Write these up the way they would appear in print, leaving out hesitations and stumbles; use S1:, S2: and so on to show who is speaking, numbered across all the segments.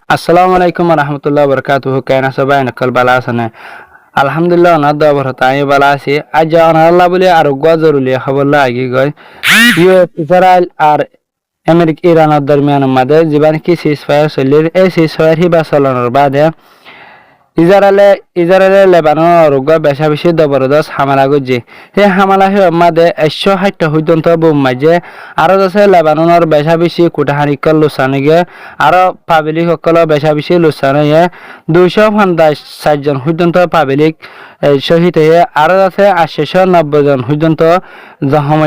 S1: আসসালামু আলাইকুম রহমতুল্লাহ বরকাতুহ কেন সবাই নকল বালা আছেন আলহামদুলিল্লাহ অনার দোয়া বরকত আমি বালা আছি আজ অনার আল্লাহ বলে আরোগ্য জরুরি খবর লাগি গয় ইউএস ইসরায়েল আর আমেরিকা ইরানের দরমিয়ান মাঝে জীবন কি সিজ ফায়ার চলির এই সিজ ফায়ার হিবা চলনের বাদে ইসরায়েলে লেবানন আরোগ্য বেশা বেশি জবরদস্ত হামলা করছে সেই হামলা মাঝে 160 পর্যন্ত বোম মাঝে আরো আছে লেবাননের বেশা বেশি কুটাহানিকল লুসানিগে আরো পাবলিক সকল বেশা বেশি লুসানিয়ে 250 জন পর্যন্ত পাবলিক শহীদ হয়ে আরো আছে 890 জন পর্যন্ত জখম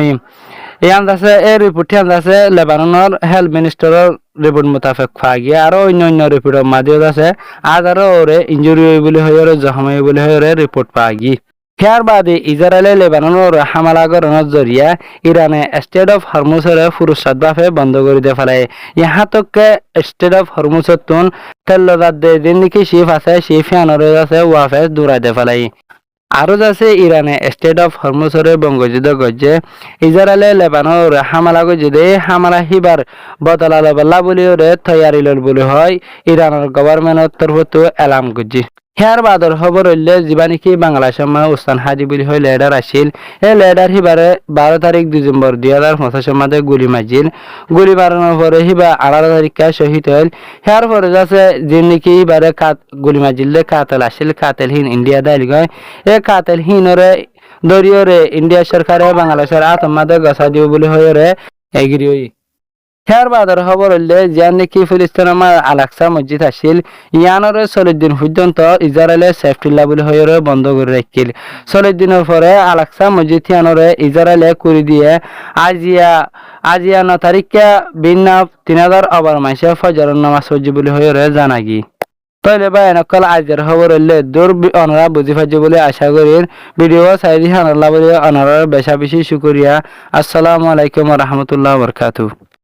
S1: এই আন্দাজে এই রিপোর্টটি আন্দাজে লেবাননের হেলথ মিনিস্টারের রিপোর্ট মোতাবেক পাওয়া গিয়ে আরো অন্য রিপোর্টের মাধ্যমে আছে আজ আরো ওরে ইঞ্জুরি বলে হয়ে জখম বলে হয়ে রিপোর্ট পাওয়া গিয়ে ইয়ার বাদে ইসরায়েলে লেবাননের হামলা করানোর জরিয়া ইরানে স্টেট অফ হরমুজের ফুরুষাদভাবে বন্ধ করে দিয়ে ফেলে ইহা তকে স্টেট অফ হরমুজের তুন তেল্লাদ দিন দেখি শিফ আছে শিফ আনরে আছে ওয়াফে দূরাই দিয়ে ফেলে আরো আছে ইরানে স্টেট অফ হরমুজের বঙ্গযুদ্ধ গজে ইসরায়েলে লেবাননের হামলা গজে হামলা হিবার বদলা লবল্লা বলি ওরে তৈয়ারি লল বলি হয় ইরানের গভর্নমেন্টের তরফত এলাম গজি হেয়ার বাদর খবর হইলে জীবানিকি বাংলাদেশের উস্তান হাজি বলি হয় লেডার আসিল এই লেডার হিবারে 12 তারিখ ডিসেম্বর 2025 মাঝে গুলি মারছিল গুলি মারানোর পরে হিবা 18 তারিখে শহীদ হইল হেয়ার পরে যাচ্ছে যিনি হিবারে গুলি মারছিল কাতেল আসিল কাতেলহীন ইন্ডিয়া দাইল গয় এই কাতেলহীনরে দরিয়রে ইন্ডিয়া সরকারে বাংলাদেশের আতমাদে গছা দিব বলি হয়ে রে এগিরি হই হেয়ার বাদর খবর হইলে যার নাকি ফিলিস্তিনের আলাক্সা মসজিদ আসিল ইয়ানরে 40 দিন পর্যন্ত ইসরায়েলে সেফটিল্লা বলে হয়ে বন্ধ করে রাখিল 40 দিনের পরে আলাক্সা মসজিদ ইয়ানরে ইসরায়েলে করে দিয়ে আজিয়া 9 তারিখে বিনা 3000 ওভার মাসে ফজরের নামাজ পড়ি বলে হয়ে জানা গি তাইলে ভাই নকল আজের খবর হইলে দূর অনরা বুঝি পাইছে বলে আশা করি ভিডিও সাইদি হানাল্লাহ বলে অনরা বেশা বেশি শুকরিয়া আসসালামু আলাইকুম ওয়া রাহমাতুল্লাহি ওয়া বারাকাতুহু।